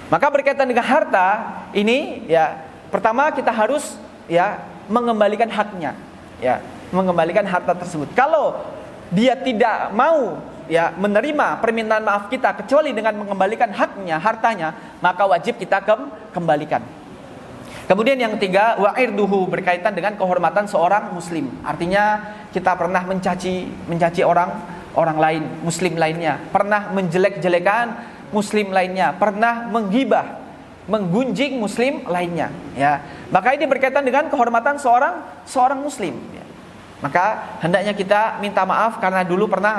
Maka berkaitan dengan harta ini, ya, pertama kita harus ya mengembalikan haknya, ya, mengembalikan harta tersebut. Kalau dia tidak mau ya menerima permintaan maaf kita kecuali dengan mengembalikan haknya, hartanya, maka wajib kita kembalikan. Kemudian yang ketiga, wa'irduhu, berkaitan dengan kehormatan seorang muslim. Artinya kita pernah mencaci orang lain, muslim lainnya, pernah menjelek-jelekan muslim lainnya, pernah menggibah, menggunjing muslim lainnya, ya. Maka ini berkaitan dengan kehormatan seorang muslim, ya. Maka hendaknya kita minta maaf karena dulu pernah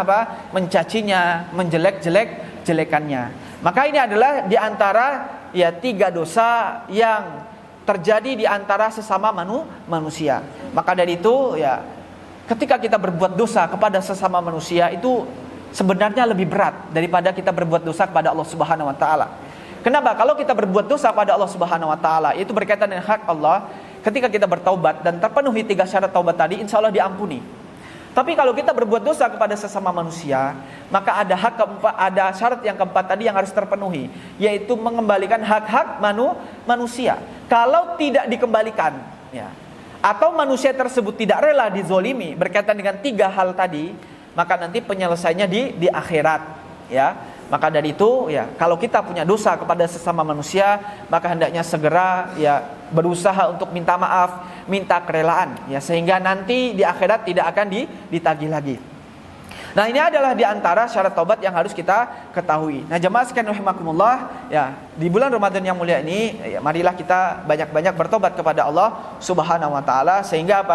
mencacinya, menjelek-jelekannya. Maka ini adalah di antara ya 3 dosa yang terjadi di antara sesama manusia. Maka dari itu ya, ketika kita berbuat dosa kepada sesama manusia itu sebenarnya lebih berat daripada kita berbuat dosa kepada Allah Subhanahu wa taala. Kenapa? Kalau kita berbuat dosa kepada Allah Subhanahu wa taala, itu berkaitan dengan hak Allah. Ketika kita bertaubat dan terpenuhi 3 syarat taubat tadi, insya Allah diampuni. Tapi kalau kita berbuat dosa kepada sesama manusia, maka ada syarat yang keempat tadi yang harus terpenuhi, yaitu mengembalikan hak-hak manusia. Kalau tidak dikembalikan, ya, atau manusia tersebut tidak rela dizolimi berkaitan dengan 3 hal tadi, maka nanti penyelesaiannya di akhirat, ya. Maka dari itu, ya, kalau kita punya dosa kepada sesama manusia, maka hendaknya segera ya berusaha untuk minta maaf, minta kerelaan, ya, sehingga nanti di akhirat tidak akan ditagih lagi. Nah, ini adalah di antara syarat taubat yang harus kita ketahui. Nah, jemaah sekalian rahimakumullah, ya, di bulan Ramadan yang mulia ini, ya, marilah kita banyak-banyak bertobat kepada Allah Subhanahu wa taala, sehingga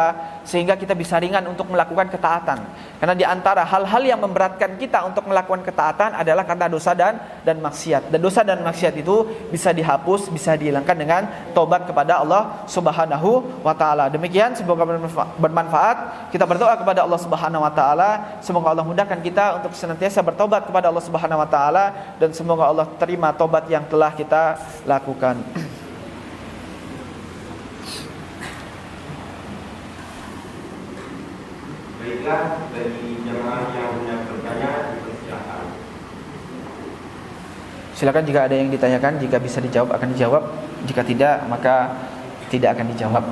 sehingga kita bisa ringan untuk melakukan ketaatan. Karena di antara hal-hal yang memberatkan kita untuk melakukan ketaatan adalah karena dosa dan maksiat. Dan dosa dan maksiat itu bisa dihapus, bisa dihilangkan dengan tobat kepada Allah Subhanahu wa taala. Demikian, semoga bermanfaat. Kita berdoa kepada Allah Subhanahu wa taala, semoga Allah mudahkan kita untuk senantiasa bertobat kepada Allah Subhanahu wa taala, dan semoga Allah terima tobat yang telah kita lakukan. Baiklah, bagi jemaah yang punya pertanyaan, silakan. Silakan, jika ada yang ditanyakan, jika bisa dijawab akan dijawab, jika tidak maka tidak akan dijawab.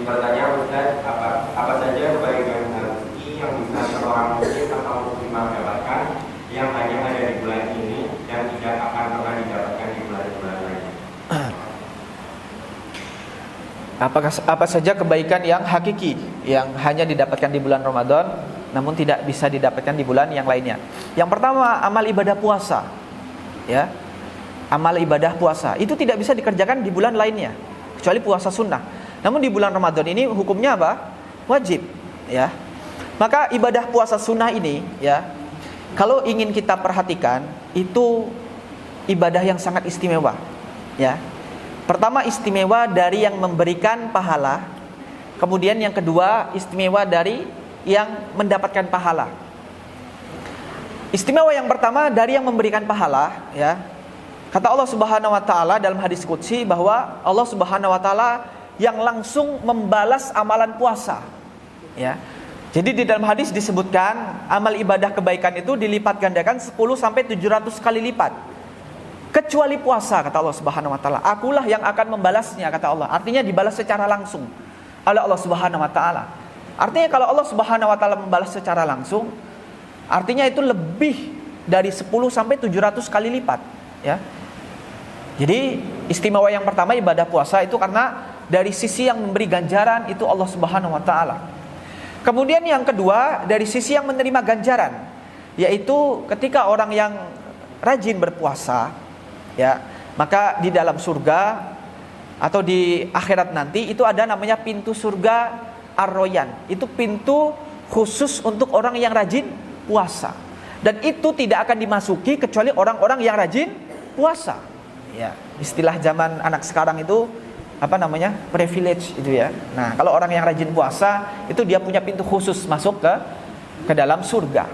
Izin bertanya Ustaz, apa saja kebaikan rezeki yang bisa seorang muslim atau muslimah dapatkan yang hanya ada di bulan ini dan tidak akan pernah didapatkan di bulan-bulan lain? Apa saja kebaikan yang hakiki yang hanya didapatkan di bulan Ramadan namun tidak bisa didapatkan di bulan yang lainnya? Yang pertama, amal ibadah puasa. Ya. Amal ibadah puasa itu tidak bisa dikerjakan di bulan lainnya kecuali puasa sunnah. Namun di bulan Ramadan ini hukumnya apa? Wajib, ya. Maka ibadah puasa sunnah ini, ya, kalau ingin kita perhatikan itu ibadah yang sangat istimewa, ya. Pertama, istimewa dari yang memberikan pahala. Kemudian yang kedua, istimewa dari yang mendapatkan pahala. Istimewa yang pertama dari yang memberikan pahala, ya. Kata Allah Subhanahu wa taala dalam hadis qudsi bahwa Allah Subhanahu wa taala yang langsung membalas amalan puasa, ya. Jadi di dalam hadis disebutkan amal ibadah kebaikan itu dilipat gandakan 10 sampai 700 kali lipat. Kecuali puasa, kata Allah Subhanahu wa taala. Akulah yang akan membalasnya, kata Allah. Artinya dibalas secara langsung oleh Allah Subhanahu wa taala. Artinya kalau Allah Subhanahu wa taala membalas secara langsung, artinya itu lebih dari 10 sampai 700 kali lipat, ya. Jadi istimewa yang pertama ibadah puasa itu karena dari sisi yang memberi ganjaran itu Allah Subhanahu wa taala. Kemudian yang kedua dari sisi yang menerima ganjaran, yaitu ketika orang yang rajin berpuasa, ya, maka di dalam surga atau di akhirat nanti itu ada namanya pintu surga Ar-Royan. Itu pintu khusus untuk orang yang rajin puasa. Dan itu tidak akan dimasuki kecuali orang-orang yang rajin puasa. Ya, istilah zaman anak sekarang itu apa namanya? Privilege itu, ya. Nah, kalau orang yang rajin puasa itu dia punya pintu khusus masuk ke dalam surga.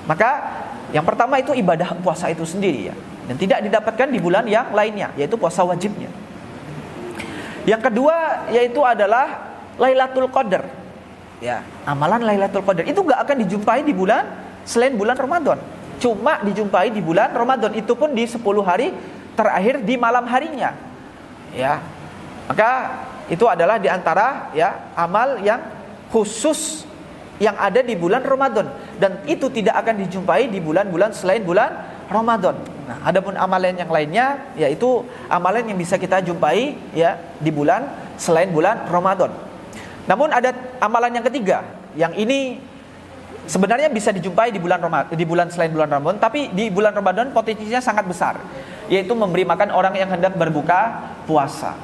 Maka yang pertama itu ibadah puasa itu sendiri, ya. Dan tidak didapatkan di bulan yang lainnya, yaitu puasa wajibnya. Yang kedua yaitu adalah Lailatul Qadar. Ya, amalan Lailatul Qadar itu gak akan dijumpai di bulan selain bulan Ramadan. Cuma dijumpai di bulan Ramadan, itu pun di 10 hari terakhir di malam harinya. Ya. Maka itu adalah di antara, ya, amal yang khusus yang ada di bulan Ramadan, dan itu tidak akan dijumpai di bulan-bulan selain bulan Ramadan. Nah, adapun amalan yang lainnya yaitu amalan yang bisa kita jumpai, ya, di bulan selain bulan Ramadan. Namun ada amalan yang ketiga, yang ini sebenarnya bisa dijumpai di bulan selain bulan Ramadan, tapi di bulan Ramadan potensinya sangat besar, yaitu memberi makan orang yang hendak berbuka puasa.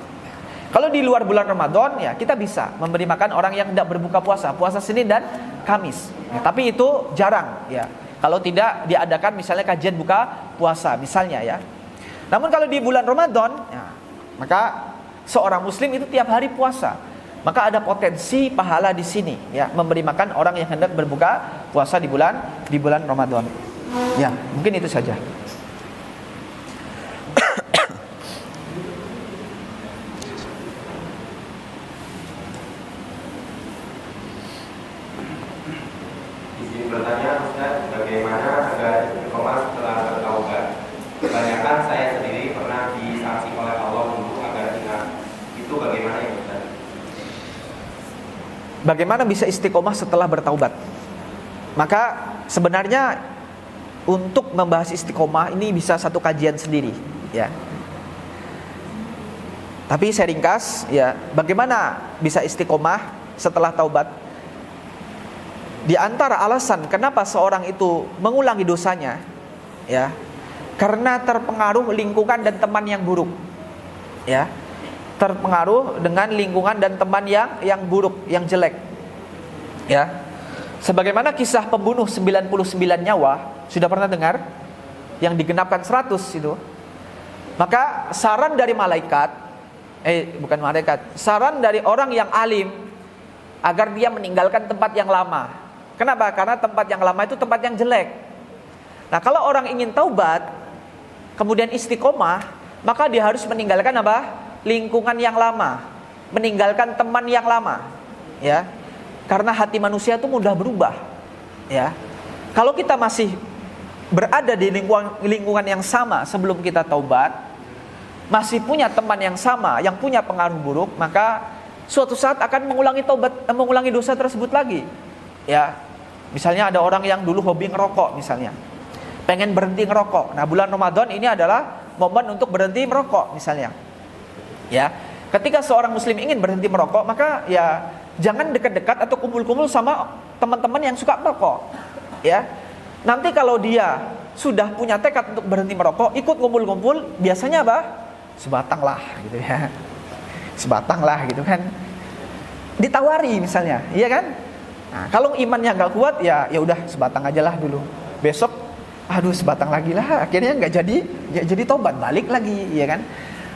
Kalau di luar bulan Ramadan, ya, kita bisa memberi makan orang yang hendak berbuka puasa Senin dan Kamis. Ya, tapi itu jarang, ya. Kalau tidak diadakan misalnya kajian buka puasa misalnya, ya. Namun kalau di bulan Ramadan, ya, maka seorang muslim itu tiap hari puasa. Maka ada potensi pahala di sini, ya, memberi makan orang yang hendak berbuka puasa di bulan Ramadan. Ya, mungkin itu saja. Izin bertanya Ustaz, bagaimana agar istiqomah setelah bertaubat? Kebanyakan saya sendiri pernah disanksi oleh Allah dulu agar ingat. Itu bagaimana ya Ustaz? Bagaimana bisa istiqomah setelah bertaubat? Maka sebenarnya untuk membahas istiqomah ini bisa satu kajian sendiri, ya. Tapi saya ringkas, ya, bagaimana bisa istiqomah setelah taubat? Di antara alasan kenapa seorang itu mengulangi dosanya, ya, karena terpengaruh lingkungan dan teman yang buruk, ya. Terpengaruh dengan lingkungan dan teman yang buruk, yang jelek, ya. Sebagaimana kisah pembunuh 99 nyawa, sudah pernah dengar? Yang digenapkan 100 itu. Maka saran dari saran dari orang yang alim agar dia meninggalkan tempat yang lama. Kenapa? Karena tempat yang lama itu tempat yang jelek. Nah, kalau orang ingin taubat kemudian istiqomah, maka dia harus meninggalkan apa? Lingkungan yang lama, meninggalkan teman yang lama, ya. Karena hati manusia itu mudah berubah, ya. Kalau kita masih berada di lingkungan yang sama sebelum kita taubat, masih punya teman yang sama yang punya pengaruh buruk, maka suatu saat akan mengulangi dosa tersebut lagi. Ya, misalnya ada orang yang dulu hobi ngerokok misalnya, pengen berhenti ngerokok. Nah, bulan Ramadan ini adalah momen untuk berhenti merokok misalnya. Ya, ketika seorang muslim ingin berhenti merokok, maka ya jangan dekat-dekat atau kumpul-kumpul sama teman-teman yang suka merokok. Ya, nanti kalau dia sudah punya tekad untuk berhenti merokok, ikut kumpul-kumpul, biasanya apa? Sebatang lah gitu ya. Sebatang lah gitu kan. Ditawari misalnya, iya kan? Nah, kalau imannya nggak kuat, ya udah sebatang aja lah dulu. Besok, aduh sebatang lagi lah. Akhirnya nggak jadi tobat, balik lagi, iya kan?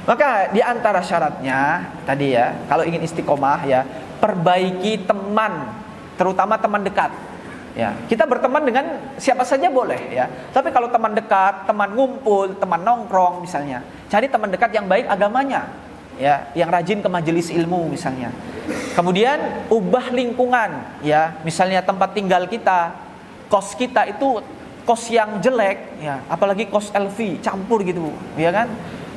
Maka di antara syaratnya tadi ya, kalau ingin istiqomah ya, perbaiki teman, terutama teman dekat. Ya, kita berteman dengan siapa saja boleh ya. Tapi kalau teman dekat, teman ngumpul, teman nongkrong misalnya, cari teman dekat yang baik agamanya. Ya, yang rajin ke majelis ilmu misalnya. Kemudian ubah lingkungan, ya, misalnya tempat tinggal kita, kos kita itu kos yang jelek, ya, apalagi kos LV campur gitu, ya kan,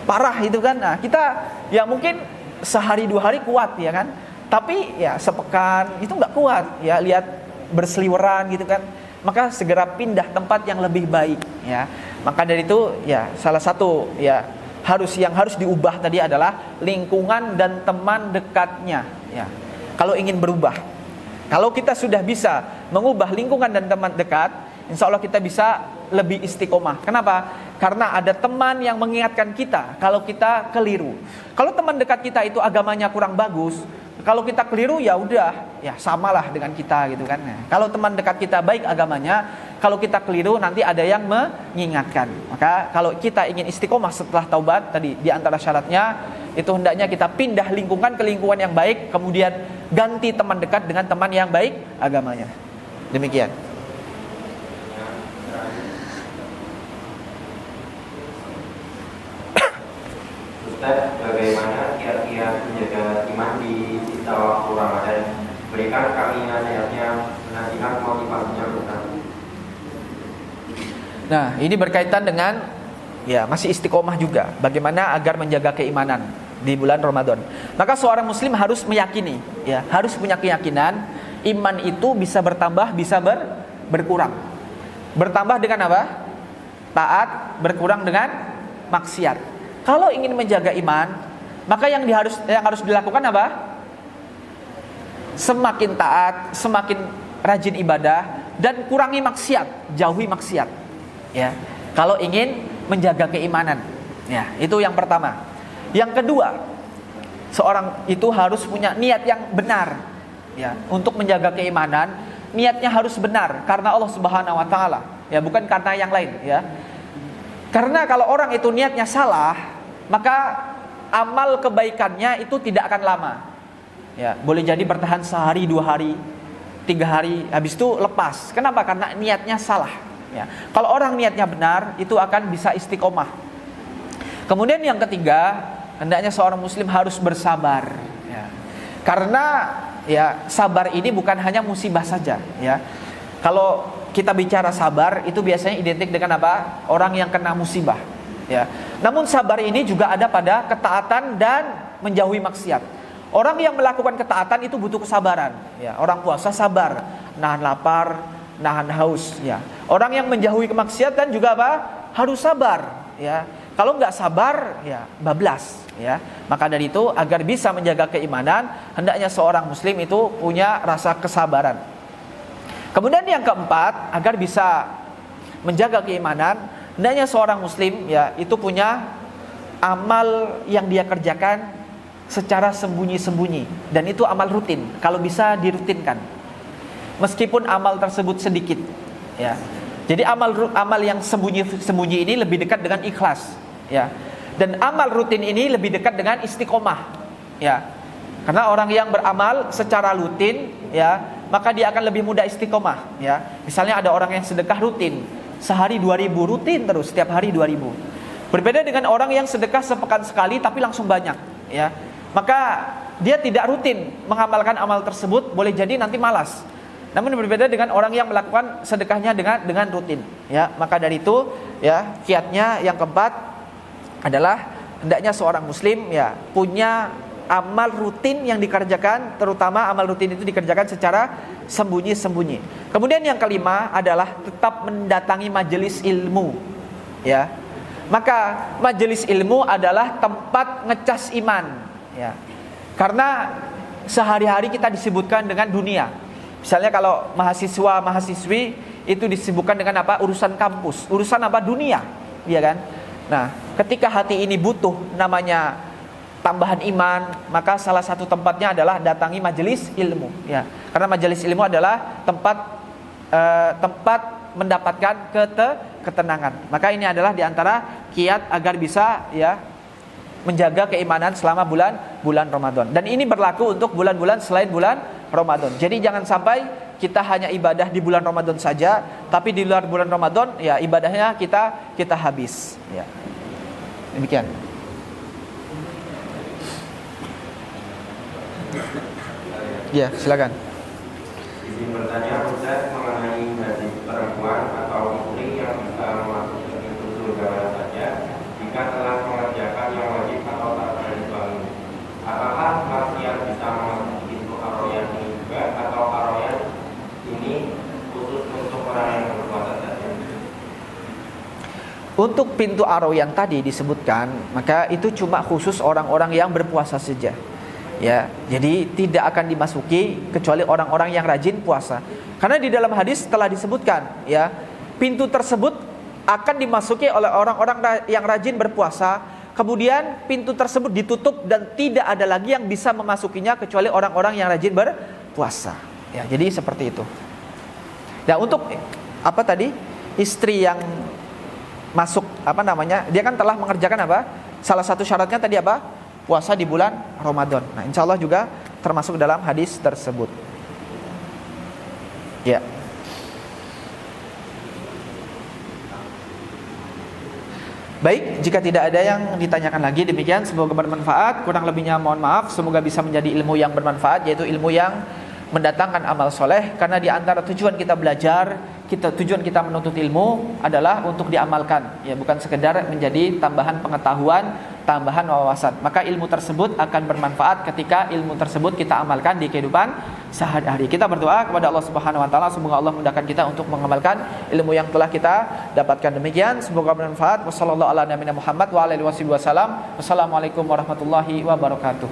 parah itu kan. Nah, kita ya mungkin sehari 2 hari kuat, ya kan, tapi ya sepekan itu nggak kuat, ya, lihat berseliweran gitu kan. Maka segera pindah tempat yang lebih baik, ya. Maka dari itu ya salah satu ya yang harus diubah tadi adalah lingkungan dan teman dekatnya, ya. Kalau ingin berubah, kalau kita sudah bisa mengubah lingkungan dan teman dekat, insya Allah kita bisa lebih istiqomah. Kenapa? Karena ada teman yang mengingatkan kita kalau kita keliru. Kalau teman dekat kita itu agamanya kurang bagus, kalau kita keliru ya udah, ya samalah dengan kita gitu kan. Nah, kalau teman dekat kita baik agamanya, kalau kita keliru nanti ada yang mengingatkan. Maka kalau kita ingin istiqomah setelah taubat tadi, di antara syaratnya itu hendaknya kita pindah lingkungan ke lingkungan yang baik, kemudian ganti teman dekat dengan teman yang baik agamanya. Demikian. Ustaz, bagaimana kiat-kiat menjaga iman di sisa waktu Ramadan? Berikan kami nasihatnya, motivasinya Ustaz. Nah, ini berkaitan dengan ya masih istiqomah juga. Bagaimana agar menjaga keimanan di bulan Ramadan. Maka seorang muslim harus meyakini, ya, harus punya keyakinan iman itu bisa bertambah, bisa berkurang. Bertambah dengan apa? Taat, berkurang dengan maksiat. Kalau ingin menjaga iman, maka yang harus dilakukan apa? Semakin taat, semakin rajin ibadah, dan kurangi maksiat, jauhi maksiat. Ya, kalau ingin menjaga keimanan, ya, itu yang pertama. Yang kedua, seorang itu harus punya niat yang benar, ya, untuk menjaga keimanan. Niatnya harus benar karena Allah Subhanahu Wa Taala, ya, bukan karena yang lain, ya. Karena kalau orang itu niatnya salah, maka amal kebaikannya itu tidak akan lama. Ya, boleh jadi bertahan sehari, 2 hari, 3 hari, habis itu lepas. Kenapa? Karena niatnya salah. Ya. Kalau orang niatnya benar, itu akan bisa istiqomah. Kemudian yang ketiga, hendaknya seorang muslim harus bersabar. Ya. Karena ya sabar ini bukan hanya musibah saja. Ya. Kalau kita bicara sabar, itu biasanya identik dengan apa? Orang yang kena musibah. Ya. Namun sabar ini juga ada pada ketaatan dan menjauhi maksiat. Orang yang melakukan ketaatan itu butuh kesabaran. Ya. Orang puasa sabar, nahan lapar, nahan haus, ya. Orang yang menjauhi kemaksiatan juga apa? Harus sabar, ya. Kalau nggak sabar, ya bablas, ya. Maka dari itu agar bisa menjaga keimanan, hendaknya seorang muslim itu punya rasa kesabaran. Kemudian yang keempat, agar bisa menjaga keimanan, hendaknya seorang muslim ya itu punya amal yang dia kerjakan secara sembunyi-sembunyi, dan itu amal rutin. Kalau bisa dirutinkan. Meskipun amal tersebut sedikit, ya. Jadi amal yang sembunyi ini lebih dekat dengan ikhlas, ya. Dan amal rutin ini lebih dekat dengan istiqomah, ya. Karena orang yang beramal secara rutin, ya, maka dia akan lebih mudah istiqomah, ya. Misalnya ada orang yang sedekah rutin, sehari 2.000 rutin terus, setiap hari 2.000. Berbeda dengan orang yang sedekah sepekan sekali tapi langsung banyak, ya. Maka dia tidak rutin mengamalkan amal tersebut, boleh jadi nanti malas. Namun berbeda dengan orang yang melakukan sedekahnya dengan rutin, ya. Maka dari itu, ya, kiatnya yang keempat adalah hendaknya seorang muslim ya punya amal rutin yang dikerjakan, terutama amal rutin itu dikerjakan secara sembunyi-sembunyi. Kemudian yang kelima adalah tetap mendatangi majelis ilmu, ya. Maka majelis ilmu adalah tempat ngecas iman, ya. Karena sehari-hari kita disibukkan dengan dunia. Misalnya kalau mahasiswa, mahasiswi itu disibukkan dengan apa? Urusan kampus, urusan apa? Dunia, ya kan? Nah, ketika hati ini butuh namanya tambahan iman, maka salah satu tempatnya adalah datangi majelis ilmu, ya. Karena majelis ilmu adalah tempat mendapatkan ketenangan. Maka ini adalah diantara kiat agar bisa, ya, menjaga keimanan selama bulan Ramadan. Dan ini berlaku untuk bulan-bulan selain bulan Ramadan. Jadi jangan sampai kita hanya ibadah di bulan Ramadan saja, tapi di luar bulan Ramadan, ya, ibadahnya kita habis, ya. Demikian. Ya, silakan. Izin bertanya, Ustaz, mengenai gaji perempuan atau istri yang bisa memasuki pintu surga mana saja jika telah mengerjakan yang wajib atau tak dari suami. Apakah masih bisa memasuki pintu aroyan ini juga, atau aroyan ini khusus untuk orang yang berpuasa saja? Untuk pintu aroyan tadi disebutkan, maka itu cuma khusus orang-orang yang berpuasa saja. Ya, jadi tidak akan dimasuki kecuali orang-orang yang rajin puasa. Karena di dalam hadis telah disebutkan, ya, pintu tersebut akan dimasuki oleh orang-orang yang rajin berpuasa. Kemudian pintu tersebut ditutup dan tidak ada lagi yang bisa memasukinya kecuali orang-orang yang rajin berpuasa. Ya, jadi seperti itu. Nah, untuk apa tadi? Istri yang masuk dia kan telah mengerjakan apa? Salah satu syaratnya tadi apa? Puasa di bulan Ramadan. Nah, insya Allah juga termasuk dalam hadis tersebut. Ya. Baik, jika tidak ada yang ditanyakan lagi, demikian, semoga bermanfaat. Kurang lebihnya mohon maaf. Semoga bisa menjadi ilmu yang bermanfaat, yaitu ilmu yang mendatangkan amal soleh. Karena di antara tujuan kita belajar, tujuan kita menuntut ilmu adalah untuk diamalkan, ya, bukan sekedar menjadi tambahan pengetahuan, tambahan wawasan. Maka ilmu tersebut akan bermanfaat ketika ilmu tersebut kita amalkan di kehidupan sehari-hari. Kita berdoa kepada Allah Subhanahu wa taala, semoga Allah mudahkan kita untuk mengamalkan ilmu yang telah kita dapatkan. Demikian, semoga bermanfaat. Wassallallahu ala nabiyina Muhammad wa ala alihi wasallam. Wassalamualaikum warahmatullahi wabarakatuh.